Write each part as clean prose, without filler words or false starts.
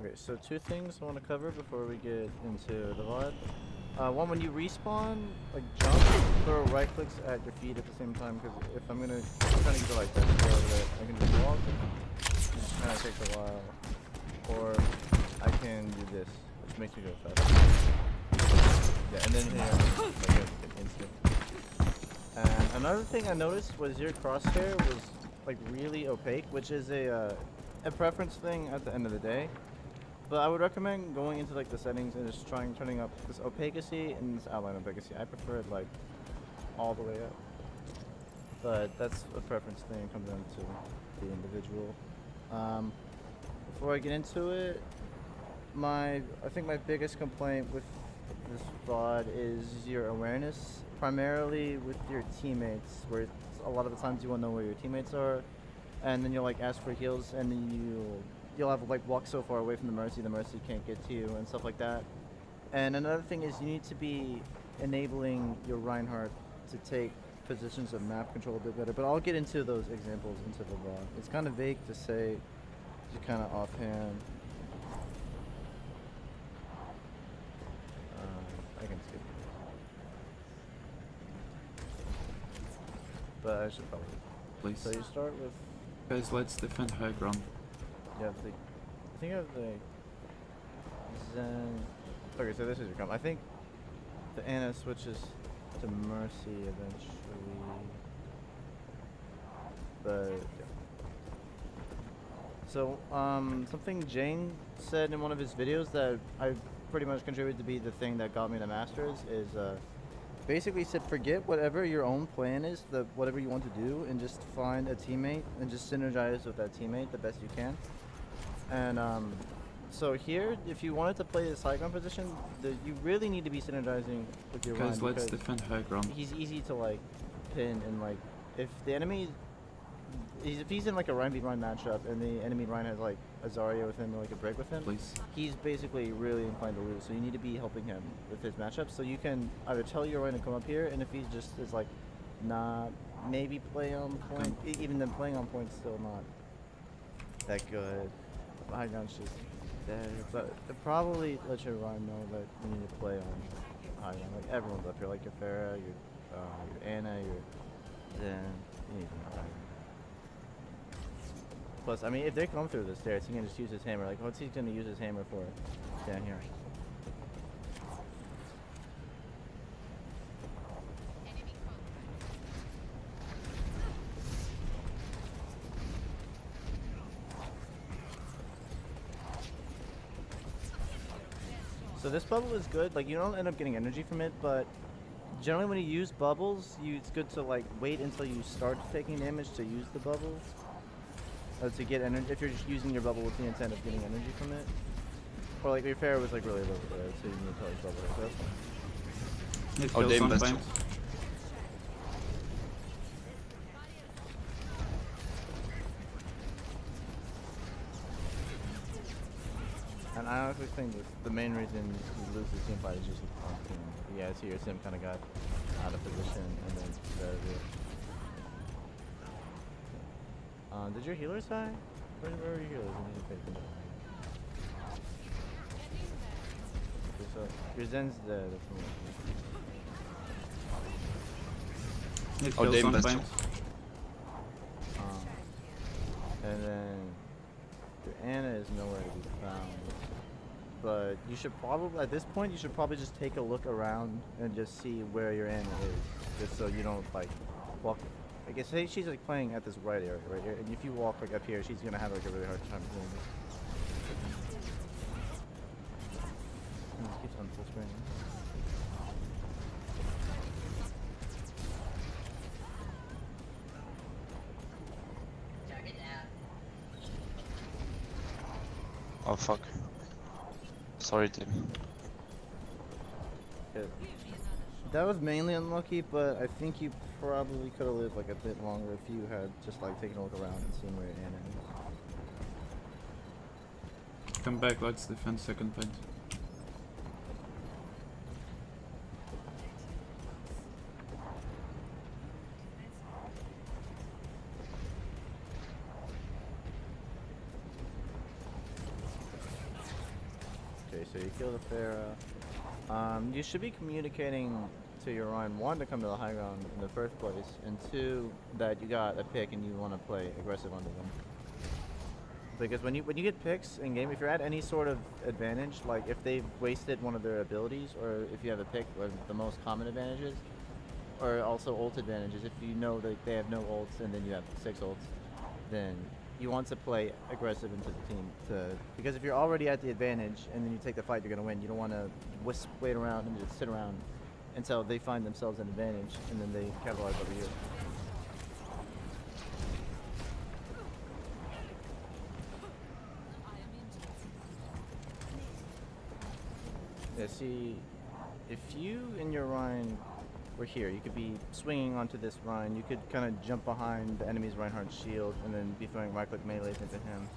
Okay, so two things I want to cover before we get into the VOD. One, when you respawn, like jump, throw right clicks at your feet at the same time, because if I'm trying to get it like that, so that I can just walk, it just kind of takes a while. Or I can do this, which makes me go faster. Yeah, and then here, like an instant. And another thing I noticed was your crosshair was like really opaque, which is a preference thing at the end of the day. But I would recommend going into like the settings and just turning up this opacity and this outline opacity. I prefer it like all the way up. But that's a preference thing. It comes down to the individual. Before I get into it, I think my biggest complaint with this VOD is your awareness, primarily with your teammates, where a lot of the times you won't know where your teammates are, and then you'll like ask for heals, and then you'll have like walk so far away from the Mercy can't get to you and stuff like that. And another thing is you need to be enabling your Reinhardt to take positions of map control a bit better, but I'll get into those examples into the VOD. It's kind of vague to say, just kind of offhand. I can skip it. But I should probably. Please. So you start with. Guys, let's defend high ground. You have the. I think you have the. Zen. Okay, so this is your comp. I think the Ana switches to Mercy eventually. But yeah. So something Jane said in one of his videos that I pretty much contributed to be the thing that got me the Masters is basically said forget whatever your own plan is, whatever you want to do, and just find a teammate and just synergize with that teammate the best you can. And so here, if you wanted to play this high ground position, you really need to be synergizing with your Ryan. Guys, let's defend high ground. He's easy to like pin, and like if the enemy, if he's in like a Ryan v Ryan matchup and the enemy Ryan has like a Zarya with him or like a break with him, please, he's basically really inclined to lose. So you need to be helping him with his matchup. So you can either tell your Ryan to come up here, and if he just is like, nah, maybe play on point. Even then, playing on point's still not that good. High ground's just dead. But it probably let your Ryan know that you need to play on high ground. Like everyone's up here, like your Pharah, your Ana, your Zen. You need to know high ground. Plus, I mean, if they come through the stairs, he can just use his hammer. Like, what's he gonna use his hammer for down here? So this bubble is good. Like, you don't end up getting energy from it, but generally when you use bubbles, it's good to like wait until you start taking damage to use the bubble. To get energy, if you're just using your bubble with the intent of getting energy from it. Or like your Pharah was like really low there, so you need to like bubble it, so that's fine. Oh, damn, that's And I honestly think the main reason you lose the team fight is just the team. Yeah, I see your sim kind of got out of position and then that is it. Did your healers die? Where were your healers? I need to pay attention. Okay, so your Zen's dead. Oh, damn, that's and then your Ana is nowhere to be found. But you should probably, at this point, you should probably just take a look around and just see where your Ana is, just so you don't like walk. I guess say she's like playing at this right area right here, and if you walk like up here, she's gonna have like a really hard time doing this. It keeps on full screen. Oh fuck. Sorry, Tim. Yeah. That was mainly unlucky, but I think you probably could have lived like a bit longer if you had just like taken a look around and seen where your Ana is. Come back, let's defend second point. so you kill the Pharaoh. You should be communicating to your Rhine, one, to come to the high ground in the first place, and two, that you got a pick and you want to play aggressive onto them. Because when you get picks in game, if you're at any sort of advantage, like if they've wasted one of their abilities, or if you have a pick with the most common advantages, or also ult advantages, if you know that they have no ults and then you have 6 ults, then you want to play aggressive into the team. Because if you're already at the advantage and then you take the fight, you're going to win. You don't want to wait around and just sit around until they find themselves an advantage and then they capitalize over you. Yeah, see, if you and your Rhine were here, you could be swinging onto this Rhine. You could kind of jump behind the enemy's Reinhardt's shield and then be throwing right-click melees into him.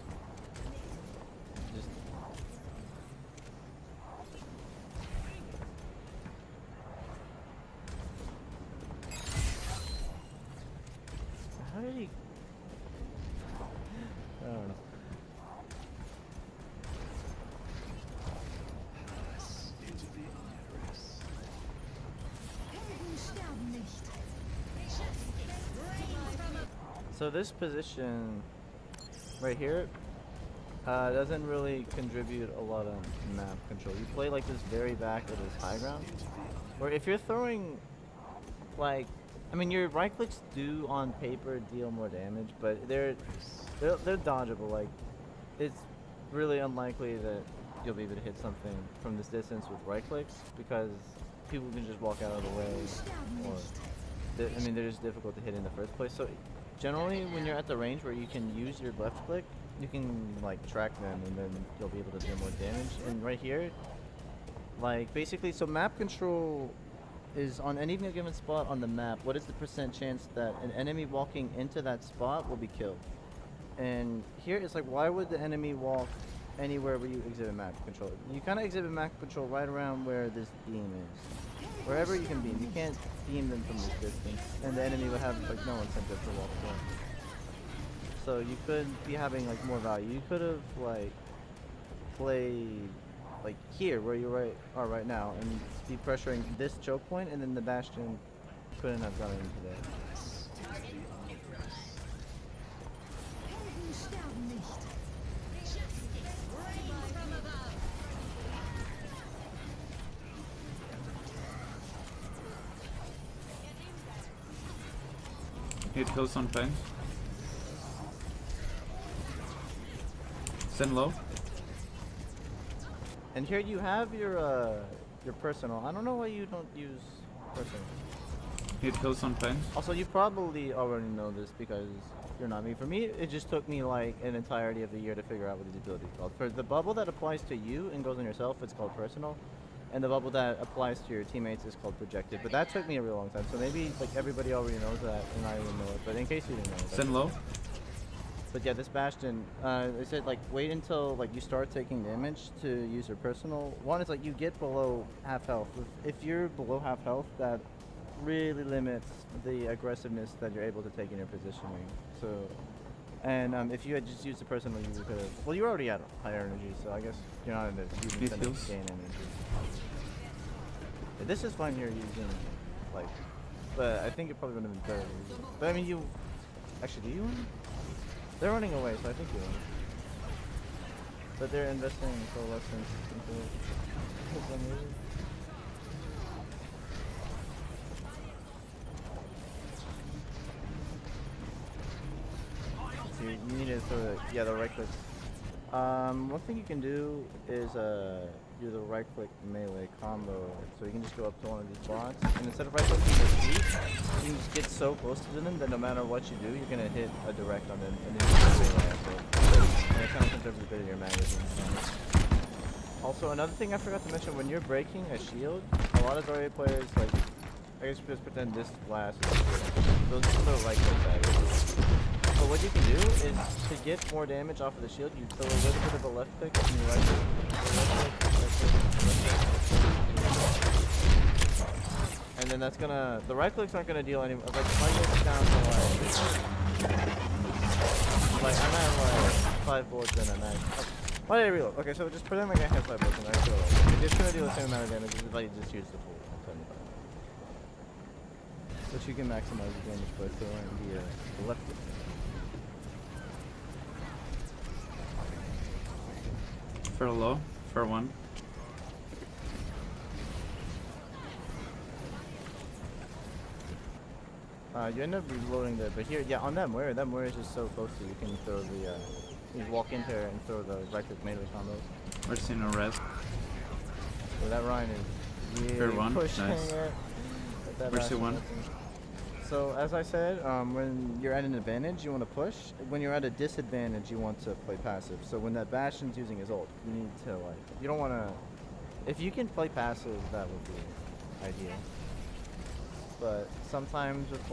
Just how did he? I don't know. So this position right here doesn't really contribute a lot of map control. You play like this very back of this high ground, or if you're throwing, like, I mean, your right clicks do on paper deal more damage, but they're dodgeable. Like, it's really unlikely that you'll be able to hit something from this distance with right clicks because people can just walk out of the way, or I mean, they're just difficult to hit in the first place. So generally, when you're at the range where you can use your left click, you can like track them and then you'll be able to do more damage. And right here, like basically, so map control is on any given spot on the map, what is the % chance that an enemy walking into that spot will be killed? And here it's like, why would the enemy walk anywhere where you exhibit map control? You kind of exhibit map control right around where this beam is. Wherever you can beam, you can't beam them from this distance, and the enemy would have like no incentive to walk away. So you could be having like more value. You could have like played like here where you are right now and be pressuring this choke point, and then the Bastion couldn't have gone into there. Hit kills on flank. Send low. And here you have your personal. I don't know why you don't use personal. Hit kills on flank. Also, you probably already know this because you're not me. For me, it just took me like an entirety of the year to figure out what these abilities are called. For the bubble that applies to you and goes on yourself, it's called personal. And the bubble that applies to your teammates is called projected. But that took me a real long time. So maybe like everybody already knows that and I didn't know it. But in case you didn't know it. Send low. But yeah, this Bastion, they said like wait until like you start taking damage to use your personal. One is like you get below half health. If you're below half health, that really limits the aggressiveness that you're able to take in your positioning. So, and if you had just used the personal, you could have. Well, you're already at higher energy, so I guess you're not in the incentive to gain energy. Yeah, this is fine here using like, but I think it probably would have been better. But I mean, you actually do you win? They're running away, so I think you win. But they're investing coalescence into it for some reason. So you need to throw the right click. One thing you can do is do the right click melee combo. So you can just go up to one of these bots, and instead of right clicking the feet, you can just get so close to them that no matter what you do, you're gonna hit a direct on them, and then you can melee after. And it kind of conserves a bit of your magazine. Also, another thing I forgot to mention: when you're breaking a shield, a lot of Zarya players like, I guess just pretend this glass is those are the right click daggers. But what you can do is to get more damage off of the shield, you throw a little bit of a left click and you right click. And then that's gonna, the right clicks aren't gonna deal any, like if I get down to like I'm at like 5 bullets in a night. Why did I reload? Okay, so just pretend like I have 5 bullets and I feel it's just gonna do the same amount of damage as if I just use the full 75. But you can maximize the damage by throwing the left stick. For low, for 1. You end up reloading there, but here, yeah, on that mirror is just so close to you. You can throw the, you walk into her and throw the right click melee combos. We're seeing a res. So that Ryan is Fair really one, pushing nice. it. That Where's the Bastion one? weapon. So as I said, when you're at an advantage, you want to push. When you're at a disadvantage, you want to play passive. So when that Bastion's using his ult, you need to you don't want to. If you can play passive, that would be ideal. But sometimes with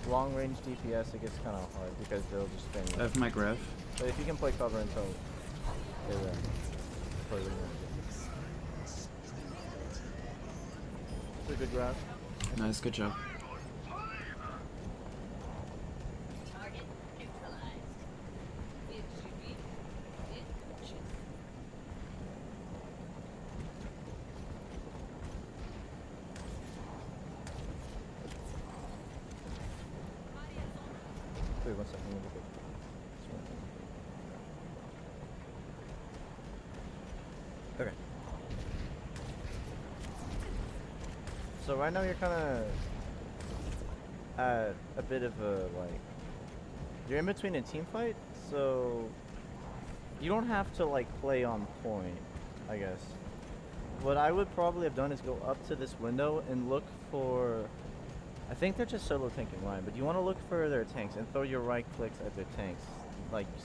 long range DPS, it gets kind of hard because they'll just spin I you. have my graph. But if you can play cover until they're there, play really well. It's a good grab. Nice, good job. Wait 1 second. Let me look at this one. Okay. So right now you're kind of at a bit of a you're in between a team fight, so you don't have to play on point, I guess. What I would probably have done is go up to this window and look for. I think they're just solo tanking line, but you want to look for their tanks and throw your right clicks at their tanks,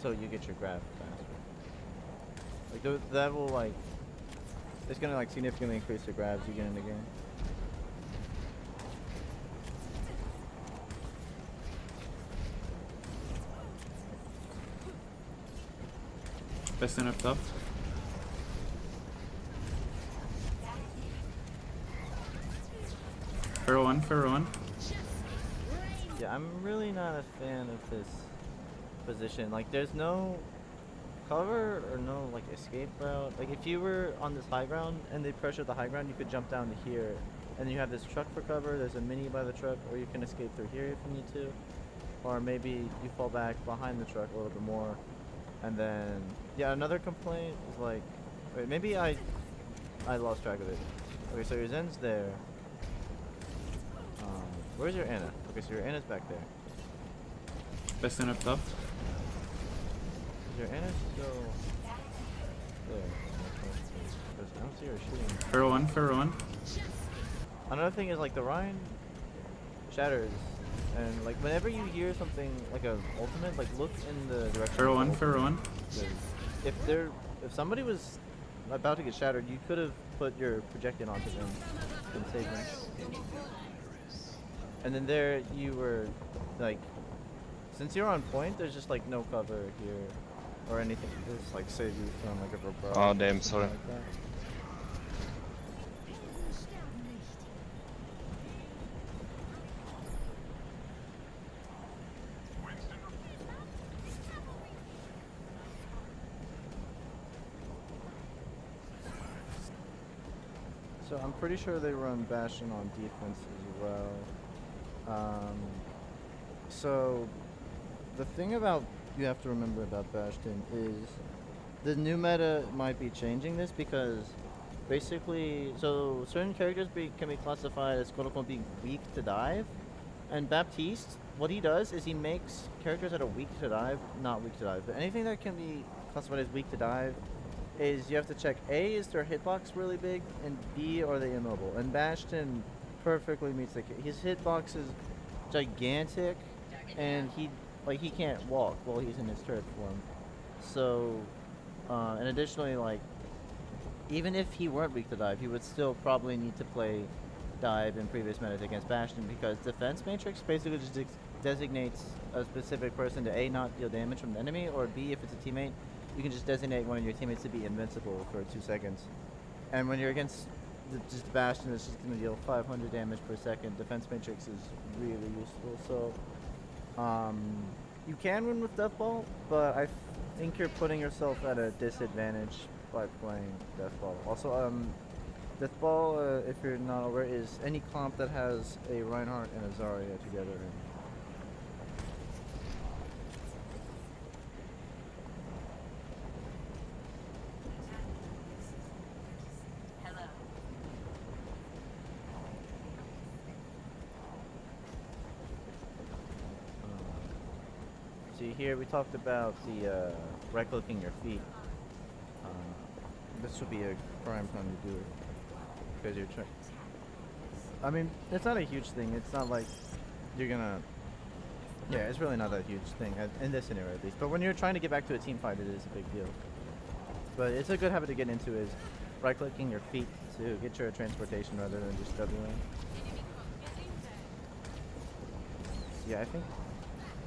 so you get your grab faster. That will it's gonna significantly increase the grabs you get in the game. Bastion up top. For 1, for 1. Yeah, I'm really not a fan of this position. There's no cover or no escape route. If you were on this high ground and they pressured the high ground, you could jump down to here, and then you have this truck for cover. There's a mini by the truck, or you can escape through here if you need to, or maybe you fall back behind the truck a little bit more, and then yeah. Another complaint is wait, maybe I lost track of it. Okay, so your Zen's there. Where's your Anna? Okay, so your Anna's back there. Bastion up top. Is your Anna still there? Because I don't see her shooting. For 1, for 1. Another thing is the Rhine shatters, and whenever you hear something like a ultimate, look in the direction. For of the 1, for ultimate. 1. If somebody was about to get shattered, you could have put your projectile onto them and saved them. And then there you were since you're on point, there's just no cover here or anything to just save you from a barrage. Oh or damn, something sorry. like that. So I'm pretty sure they run Bastion on defense as well. So the thing about you have to remember about Bastion is the new meta might be changing this, because basically, so certain characters can be classified as quote unquote being weak to dive, and Baptiste, what he does is he makes characters that are weak to dive not weak to dive. But anything that can be classified as weak to dive is you have to check A, is their hitbox really big, and B, are they immobile? And Bastion perfectly meets his hitbox is gigantic, and he can't walk while he's in his turret form. So, and additionally, even if he weren't weak to dive, he would still probably need to play dive in previous metas against Bastion, because defense matrix basically just designates a specific person to A, not deal damage from the enemy, or B, if it's a teammate, you can just designate one of your teammates to be invincible for 2 seconds. And when you're against just Bastion, it's just going to deal 500 damage per second. Defense matrix is really useful. So, you can win with Death Ball, but I think you're putting yourself at a disadvantage by playing Deathball. Also, Deathball, if you're not aware, is any comp that has a Reinhardt and a Zarya together. See here, we talked about the right-clicking your feet. This would be a prime time to do it because you're trying. I mean, it's not a huge thing. It's not like you're gonna. Yeah, it's really not a huge thing in this scenario at least. But when you're trying to get back to a team fight, it is a big deal. But it's a good habit to get into is right-clicking your feet to get your transportation rather than just Wing. Yeah,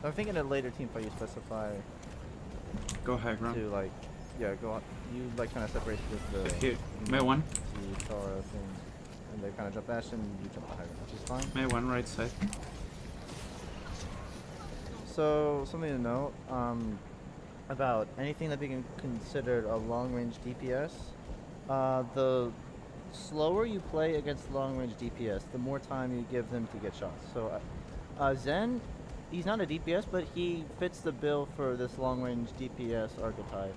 I think in a later team fight you specify Go high ground. to like, yeah, go on. You like kind of separate with the Here, May one. the Tara thing, and they kind of jump dash and you jump behind, which is fine. May one right side. So something to note about anything that being considered a long-range DPS. The slower you play against long-range DPS, the more time you give them to get shots. So Zen, he's not a DPS, but he fits the bill for this long-range DPS archetype.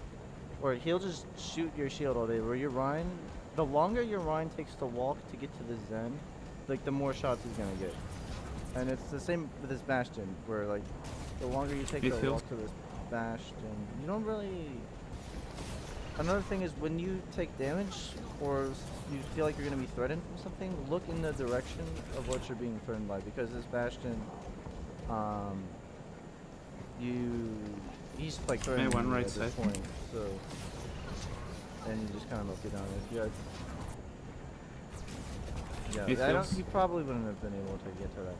Or he'll just shoot your shield all day. Where your Rhine, the longer your Rhine takes to walk to get to the Zen, like the more shots he's gonna get. And it's the same with this Bastion, where like the longer you take to Midfield. walk to this Bastion, you don't really. Another thing is when you take damage or you feel like you're gonna be threatened from something, look in the direction of what you're being threatened by, because this Bastion, he's like threatening one you right at this side. point, so and you just kind of melt it down. If you had, yeah, Midfields. you probably wouldn't have been able to get to that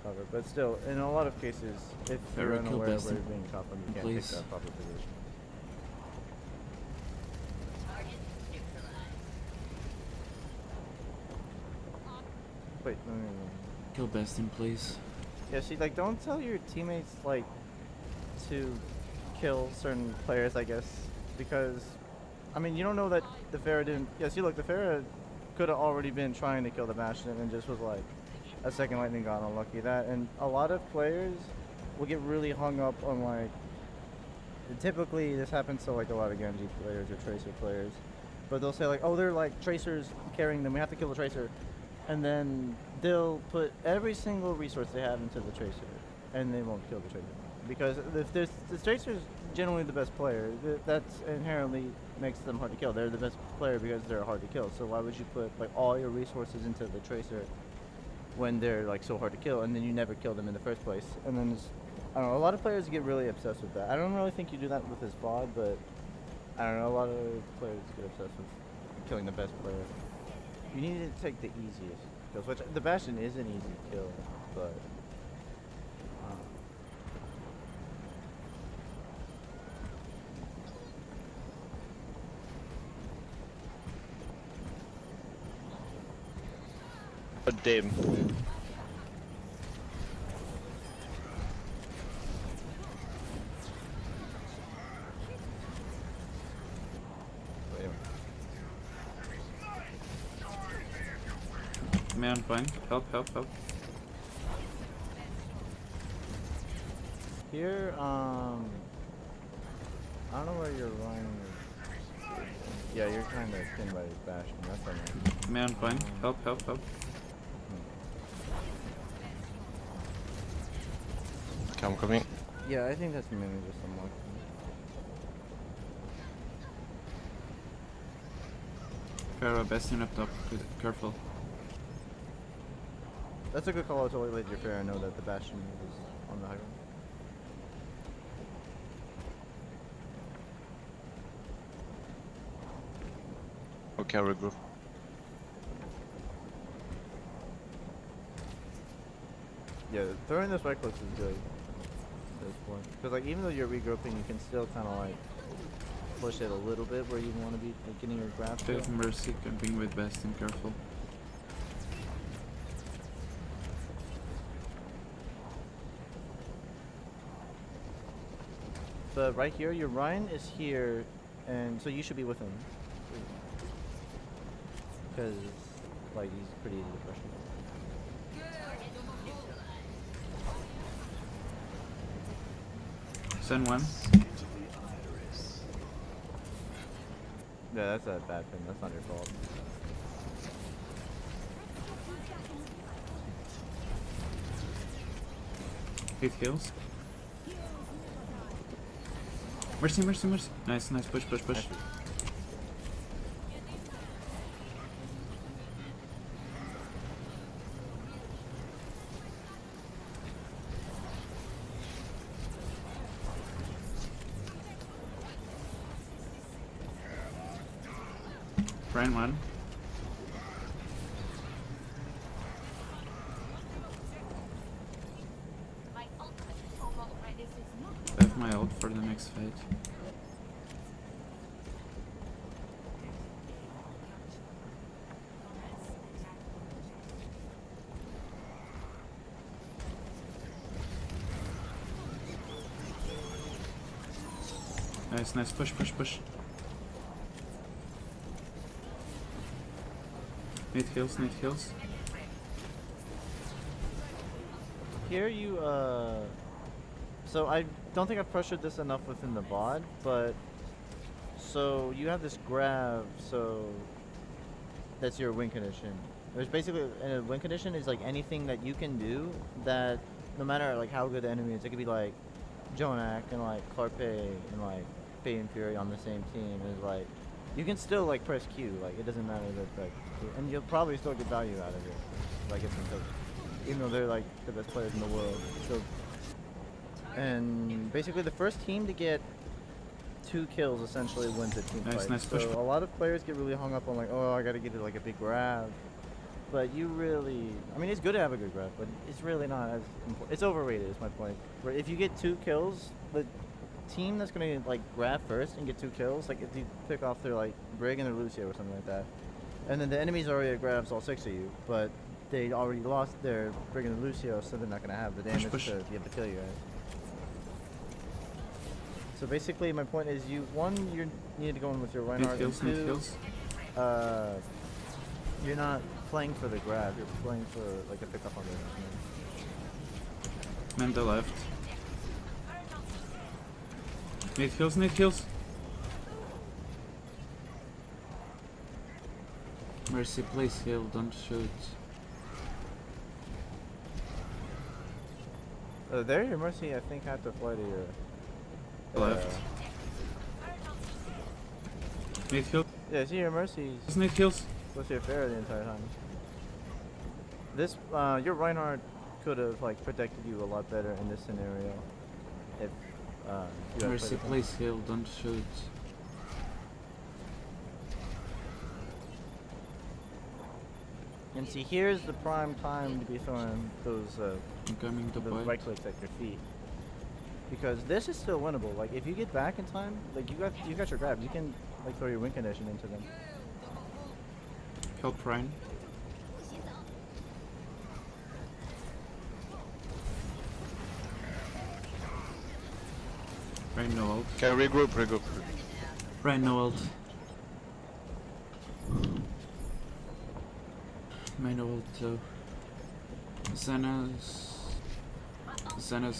cover, but still, in a lot of cases, if you're Very kill unaware of best where you're being caught from, you can't take please. that proper position. Wait, no. Kill Bastion, please. Yeah, see, like, don't tell your teammates, like, to kill certain players, I guess, because, I mean, you don't know that the Pharah didn't. Yeah, see, look, the Pharah could have already been trying to kill the Bastion and just was like a second lightning got unlucky. That, and a lot of players will get really hung up on, like, typically this happens to like a lot of Genji players or Tracer players, but they'll say like, oh, they're like Tracers carrying them, we have to kill the Tracer, and then they'll put every single resource they have into the Tracer, and they won't kill the Tracer. Because if there's, the Tracer's generally the best player, that's inherently makes them hard to kill. They're the best player because they're hard to kill, so why would you put like all your resources into the Tracer when they're like so hard to kill, and then you never kill them in the first place? And then I don't know, a lot of players get really obsessed with that. I don't really think you do that with this VOD, but I don't know, a lot of players get obsessed with killing the best player. You need to take the easiest kills, which the Bastion is an easy kill, but Damn. Man, fine. Help, help, help. here, I don't know where you're running. Yeah, you're kind of pinned by this Bastion. That's alright. Man, fine. Help, help, help. Okay, I'm coming. Yeah, I think that's mainly just unlucky. Pharah, Bastion up top. Careful. That's a good call out to let your Pharah know that the Bastion is on the high ground. Okay, I'll regroup. Yeah, throwing this right clicks is good at this point. Because like even though you're regrouping, you can still kind of like push it a little bit where you want to be like, getting your grab. Have mercy, being with Bastion, careful. But right here, your Ryan is here, and so you should be with him. Because, like, he's pretty easy to pressure. Send one. Yeah, that's a bad thing. That's not your fault. Hit heals. Mercy, mercy, mercy. Nice, nice. Push, push, push. Friend one. I have my ult for the next fight. Nice, nice. Push, push, push. Need heals, need heals. Here you, so I don't think I've pressured this enough within the VOD, but so you have this grab, so that's your win condition. There's basically, and a win condition is like anything that you can do that no matter like how good the enemy is, it could be like Jonak and like Clarpe and like Fate and Fury on the same team. Is like you can still like press Q, like it doesn't matter that like, and you'll probably still get value out of it, like it's even though they're like the best players in the world. So, and basically the first team to get 2 kills essentially wins a team fight. Nice, so push. a lot of players get really hung up on like, oh, I gotta get it like a big grab. But you really, I mean, it's good to have a good grab, but it's really not as important. It's overrated, is my point. Where if you get 2 kills, the team that's gonna like grab first and get 2 kills, like if you pick off their like Brig and their Lucio or something like that, and then the enemy's already grabs all 6 of you, but they already lost their Brig and their Lucio, so they're not gonna have the damage Push. to be able to kill you guys. So basically, my point is, you need to go in with your Reinhardt, and 2, you're not playing for the grab. You're playing for like a pickup on the Man the left. Need heals, need heals. Mercy, please heal, don't shoot. There, your Mercy, I think, had to fly to your Left. Need heals. Yeah, see, your Mercy's Need heals. with your Pharah the entire time. This, your Reinhardt could have like protected you a lot better in this scenario if you had Mercy, played with him. please heal, don't shoot. And see, here's the prime time to be throwing those I'm coming to those bite. right clicks at your feet, because this is still winnable. Like if you get back in time, like you got your grab, you can like throw your win condition into them. Help Ryan. Ryan no ult. Okay, regroup. Ryan no ult. My no ult too. Xana's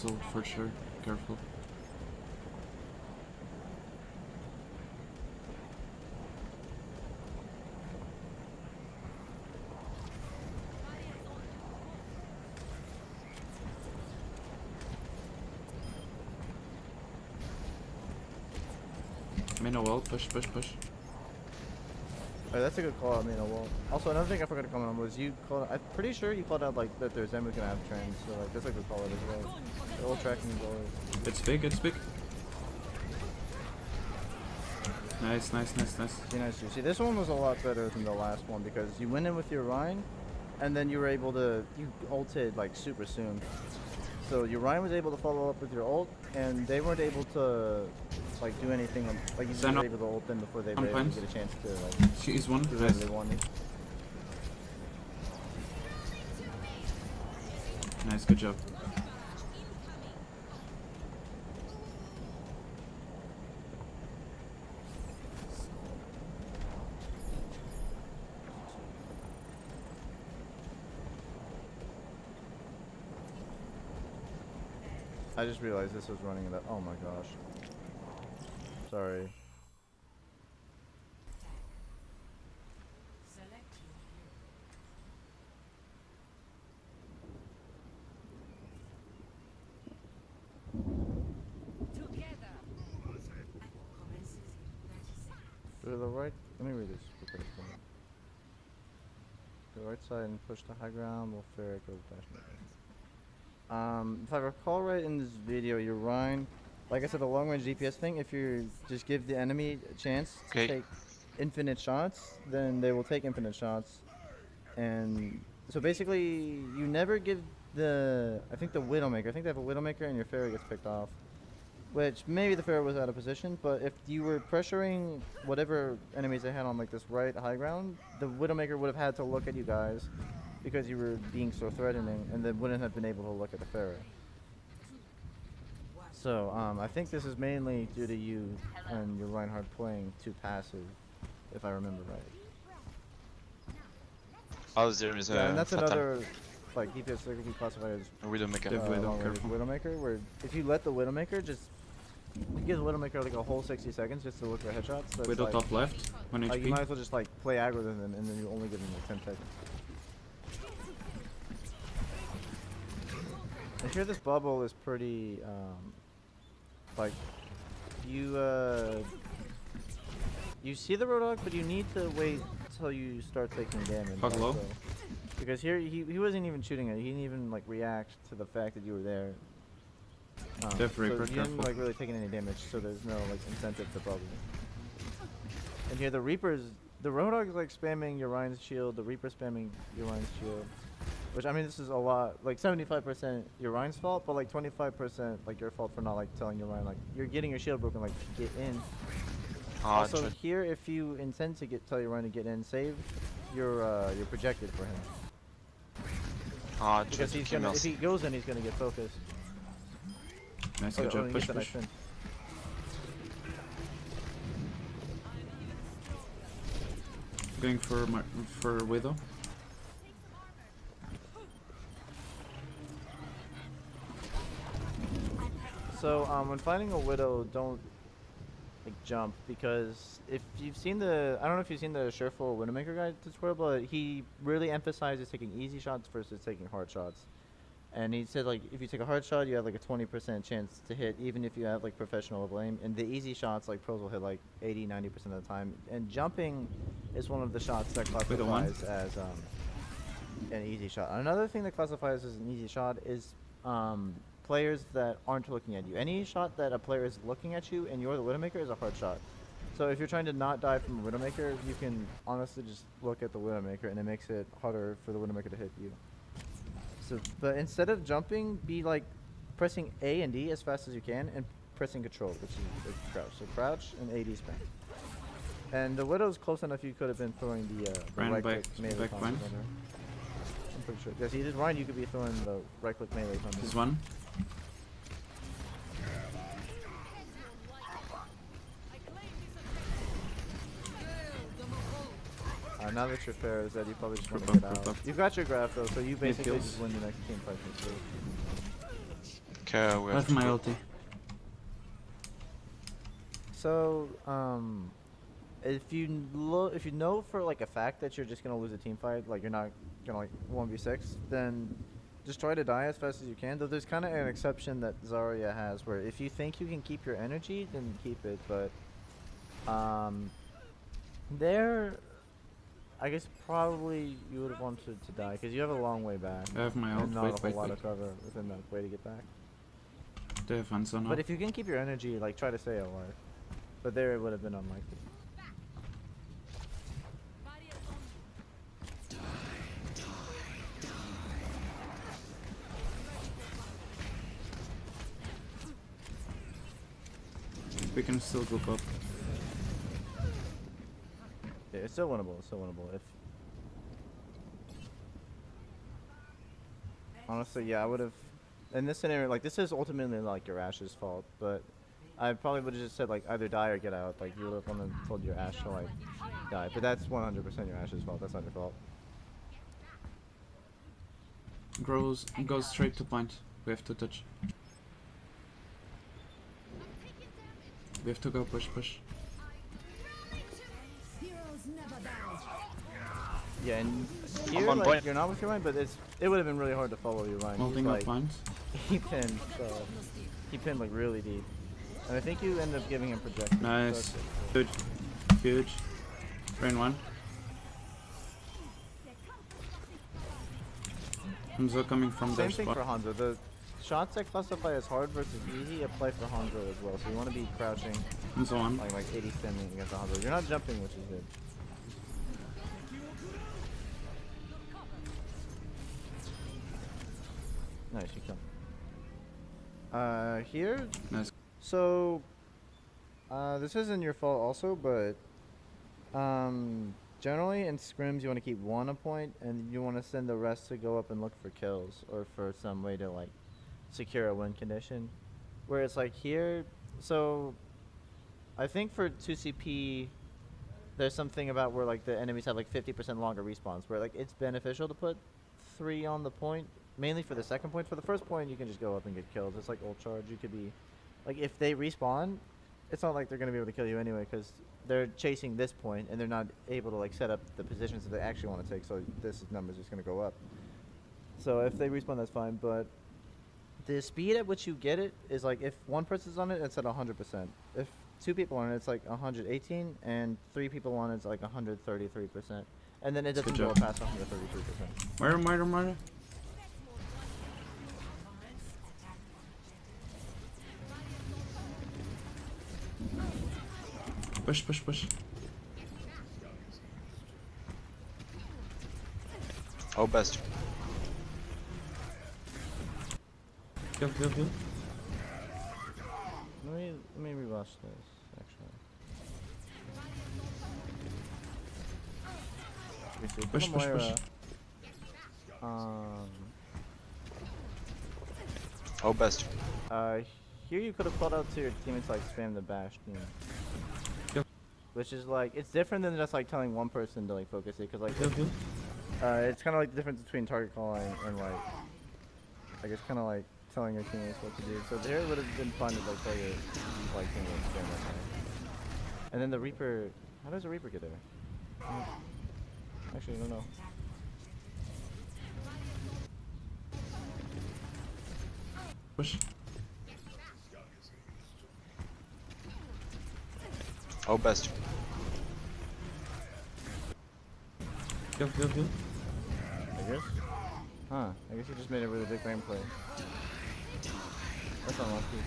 ult for sure. Careful. Minnow wall, push. Oh, that's a good call out, Mina Wall. Also, another thing I forgot to comment on was I'm pretty sure you called out like that there's Zemu gonna have trends, so like that's a good call out as well. The old tracking is always. It's big. Nice. See, nice. See, this one was a lot better than the last one because you went in with your Rhine, and then you were able to you ulted like super soon. So your Rhine was able to follow up with your ult, and they weren't able to like do anything. Like you Xeno were able to ult them before they were able to Plant. get a chance to like She is one. do Nice. whatever they wanted. Nice, good job. I just realized this was running in that. Oh my gosh. Sorry. To the right. Let me read this. Quick. To the right side and push the high ground. Will fair goes dash. If I recall right in this video, your Rhine, like I said, the long range DPS thing. If you just give the enemy a chance to take infinite shots, then they will take infinite shots. And so basically, you never give the. I think the Widowmaker. I think they have a Widowmaker, and your Pharaoh gets picked off. Which maybe the Pharaoh was out of position, but if you were pressuring whatever enemies they had on like this right high ground, the Widowmaker would have had to look at you guys because you were being so threatening, and they wouldn't have been able to look at the Pharaoh. So I think this is mainly due to you and your Reinhardt playing too passive, if I remember right. Oh, there is a And that's Phantom. another like DPS that could be classified as Widowmaker. Widowmaker, where if you let the Widowmaker just give the Widowmaker like a whole 60 seconds just to look for headshots. So Widow like, top left, 1 like HP. you might as well just like play aggro with them, and then you only give them like 10 seconds. And here this bubble is pretty like you see the Roadhog, but you need to wait until you start taking damage. Hog low. Also. Because here he wasn't even shooting at you. He didn't even like react to the fact that you were there. Def So Reaper, you didn't careful. like really taking any damage, so there's no like incentive to bubble. And here the Reaper's, the Roadhog is like spamming your Ryan's shield, the Reaper spamming your Ryan's shield. Which I mean this is a lot, like 75% your Ryan's fault, but like 25% like your fault for not like telling your Ryan like you're getting your shield broken, like get in. Also here if you intend to tell your Ryan to get in, save your projected for him. Because he's gonna, if he goes in, he's gonna get focused. Nice, good job, push, push. Going for Widow. So when fighting a Widow, don't like jump, because if you've seen the, I don't know if you've seen the Surefoot Widowmaker guide tutorial, but he really emphasizes taking easy shots versus taking hard shots. And he said like if you take a hard shot, you have like a 20% chance to hit, even if you have like professional level aim. And the easy shots, like pros will hit like 80-90% of the time. And jumping is one of the shots that classifies as an easy shot. Another thing that classifies as an easy shot is players that aren't looking at you. Any shot that a player is looking at you and you're the Widowmaker is a hard shot. So if you're trying to not die from a Widowmaker, you can honestly just look at the Widowmaker, and it makes it harder for the Widowmaker to hit you. So, but instead of jumping, be like pressing A and D as fast as you can, and pressing control, which is like crouch. So crouch and AD spam. And the Widow's close enough, you could have been throwing the right click melee combos on her. I'm pretty sure. Yes, you did Ryan, you could be throwing the right click melee combos. This one. Now that your fair is that you probably just want to get out. You've got your graph though, so you basically just win the next team fight. Okay, we That's my ulti. So, if you know for like a fact that you're just gonna lose a team fight, like you're not gonna like 1v6, then just try to die as fast as you can. Though there's kind of an exception that Zarya has, where if you think you can keep your energy, then keep it. But there, I guess probably you would have wanted to die because you have a long way back. I have my ult. And not a whole lot of cover within that way to get back. They have Hanzo now. But if you can keep your energy, like try to stay alive. But there it would have been unlikely. We can still group up. Yeah, it's still winnable. It's still winnable. If honestly, yeah, I would have. In this scenario, like this is ultimately like your Ash's fault, but I probably would have just said like either die or get out. Like you would have told your Ash to like die, but that's 100% your Ash's fault. That's not your fault. Goes straight to point. We have to touch. We have to go push. Yeah, and I'm here, on like, point. you're not with your line, but it would have been really hard to follow your line. Holding He's, up like, points. he pinned, so he pinned like really deep. And I think you end up giving him projections. Nice. Huge. Rain 1. Hanzo coming from their Same thing spot. for Hanzo. The shots that classify as hard versus easy apply for Hanzo as well. So you want to be crouching, Hanzo 1. like 80 standing against the Hanzo. You're not jumping, which is good. Nice, you come. Here. Nice. So, this isn't your fault also, but generally in scrims you want to keep one a point, and you want to send the rest to go up and look for kills or for some way to like secure a win condition. Where it's like here, so I think for 2CP there's something about where like the enemies have like 50% longer respawns, where like it's beneficial to put 3 on the point, mainly for the second point. For the first point you can just go up and get kills. It's like ult charge. You could be like, if they respawn, it's not like they're gonna be able to kill you anyway, because they're chasing this point and they're not able to like set up the positions that they actually want to take, so this number's just gonna go up. So if they respawn, that's fine, but the speed at which you get it is like, if one person's on it, it's at 100%. If 2 people on it, it's like 118, and 3 people on it, it's like 133%. And then it doesn't go past 133%. Murder. Push. Oh, best. Kill. Let me rewatch this, actually. We see Push. Moira. Oh, best. Here you could have called out to your teammates like spam the bash team. Kill. Which is like, it's different than just like telling one person to like focus it, because like Kill. it's kind of like the difference between target calling and like, I guess kind of like telling your teammates what to do. So there it would have been fun to like tell your like teammates spam that thing. And then the Reaper, how does the Reaper get there? Actually, I don't know. Push. Oh, best. Kill. I guess? Huh. I guess he just made a really big frame play. That's unlucky.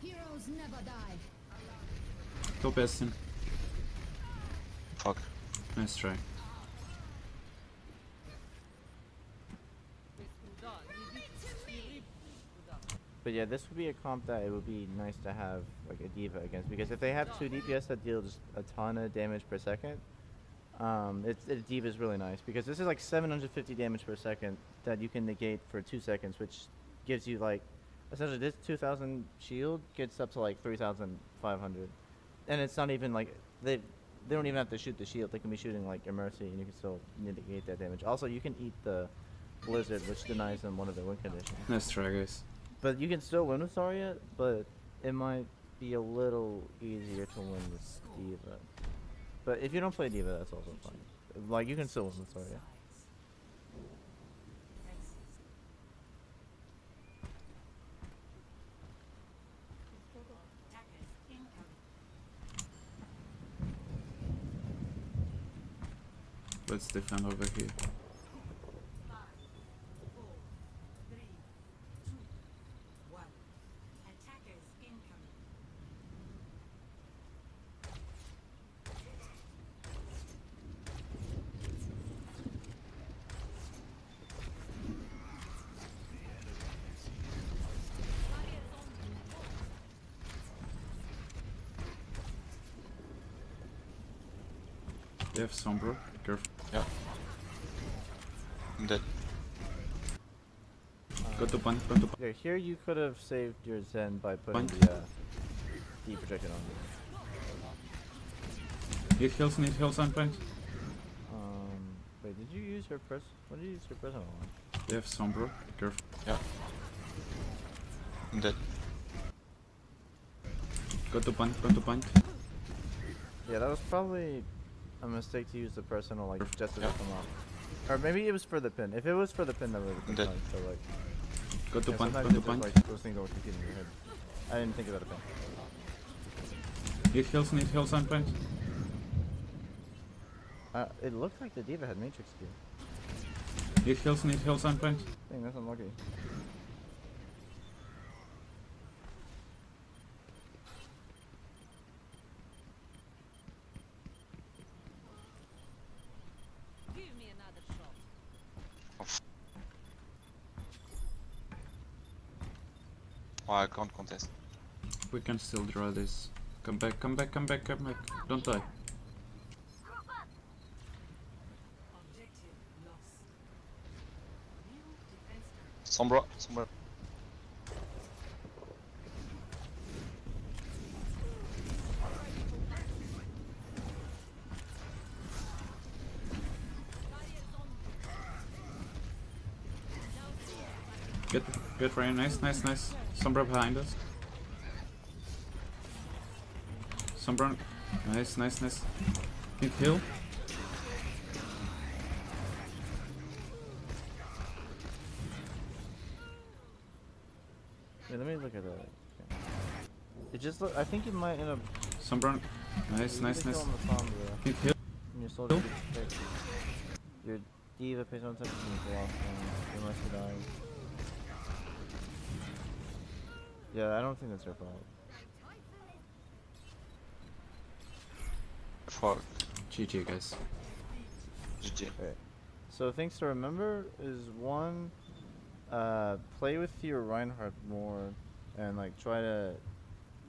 Heroes never die. Go Bastion. Fuck. Nice try. But yeah, this would be a comp that it would be nice to have like a diva against, because if they have 2 DPS that deal just a ton of damage per second, diva is really nice, because this is like 750 damage per second that you can negate for 2 seconds, which gives you like, essentially this 2000 shield gets up to like 3500, and it's not even like they don't even have to shoot the shield. They can be shooting like your mercy and you can still negate that damage. Also, you can eat the blizzard, which denies them one of their win conditions. Nice try, guys. But you can still win with Zarya, but it might be a little easier to win with Diva. But if you don't play Diva, that's also fine. Like, you can still win with Zarya. Let's defend over here. They have Sombra, be careful. Yeah. I'm dead. Go to point. Yeah, here you could have saved your Zen by putting Point. the deep projected on you. Need heals on point. Wait, did you use your what did you use your personal on? They have Sombra, be careful. Yeah. I'm dead. Go to point, go to point. Yeah, that was probably a mistake to use the personal, like, just to Yeah. come off. Or maybe it was for the pin. If it was for the pin, that would have been Dead. fine. So, like, Go to yeah, point, go sometimes to it's just, point. like, those things don't keep in your head. I didn't think about a pin. Need heals on point. It looked like the diva had matrix Q. Need heals on point. Dang, that's unlucky. Give me another shot. Oh, I can't contest. We can still draw this. Come back, come back, come back, come back. Don't die. Objective lost. New defense turret. Sombra. Get Ryan, nice. Sombra behind us. Sombra, nice. Need heal. Yeah, let me look at that. Okay. It just look. I think you might end up. Sombra, nice. You can kill on the Sombra, Need heal. and your soldier gets picked. Your diva pays no attention to the last one unless you die. Yeah, I don't think that's your fault. Fuck. GG, guys. GG. Okay. So things to remember is one, play with your Reinhardt more, and like try to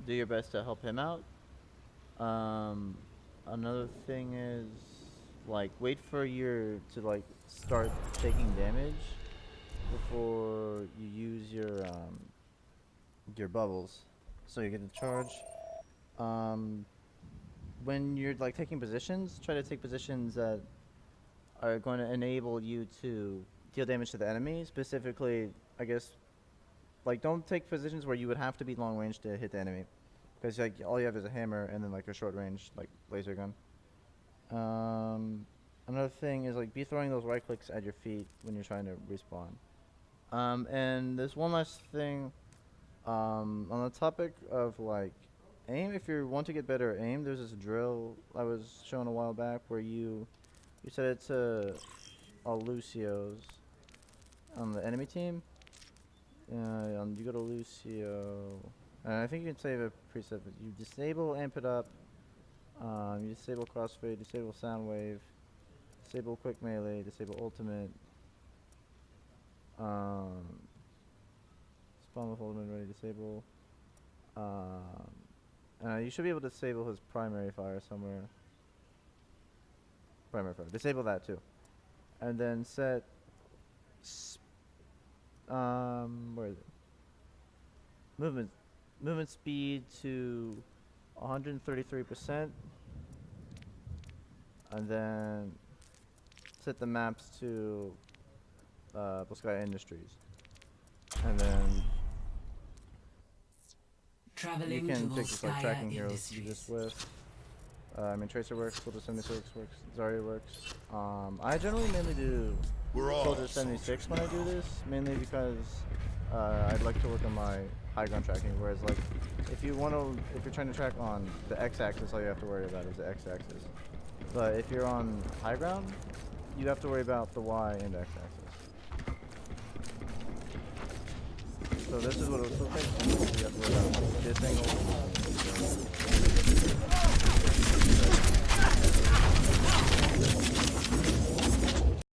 do your best to help him out. Another thing is like wait for to like start taking damage before you use your bubbles, so you get the charge. When you're like taking positions, try to take positions that are going to enable you to deal damage to the enemy. Specifically, I guess, like don't take positions where you would have to be long range to hit the enemy, because like all you have is a hammer and then like a short range like laser gun. Another thing is like be throwing those right clicks at your feet when you're trying to respawn. And there's one last thing. On the topic of like aim, if you want to get better at aim, there's this drill I was shown a while back where you set it to all Lucio's on the enemy team. You go to Lucio, and I think you can save a preset, but you disable amp it up, you disable crossfade, disable sound wave, disable quick melee, disable ultimate, spawn with ultimate ready, disable, you should be able to disable his primary fire somewhere. Primary fire. Disable that too. And then set where is it? Movement speed to 133%. And then set the maps to Blue Sky Industries. And then you can pick just like tracking heroes to do this with. I mean, Tracer works, Soldier 76 works, Zarya works. I generally mainly do Soldier 76 when I do this, mainly because I'd like to work on my high ground tracking. Whereas, like, if you're trying to track on the x-axis, all you have to worry about is the x-axis. But if you're on high ground, you have to worry about the y and x-axis. So this is what it looks like. You have to worry about this angle.